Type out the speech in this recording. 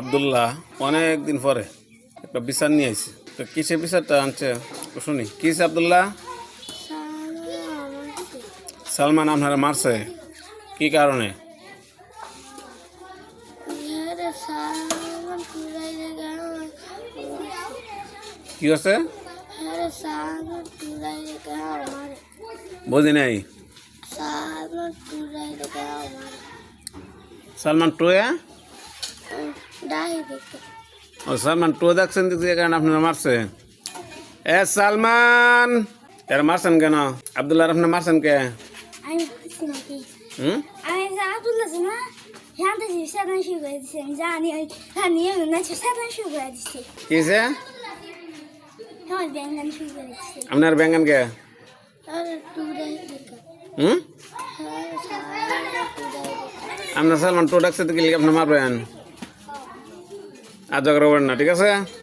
আব্দুল্লাহ অনেক দিন পরে একটা বিচার নিয়ে আইছে। তো কিসের বিচারটা আনছে শুনি। কিসে আব্দুল্লাহ? সালমান আপনারা মারছে কি কারণে? কি হচ্ছে বুঝি নাই। সালমান টোয়া ও সালমান টো দেখছেন কারণে আপনারা মারছে। এ সালমান এর মারছেন কেন? আব্দুল্লাহ আপনার মারছেন কে? কিসে আপনার ব্যাঙ্গান কে? আপনার সালমান টো ডাকছে তো কি আপনি মারবেন? আর ঝগড়া করবেন না, ঠিক আছে?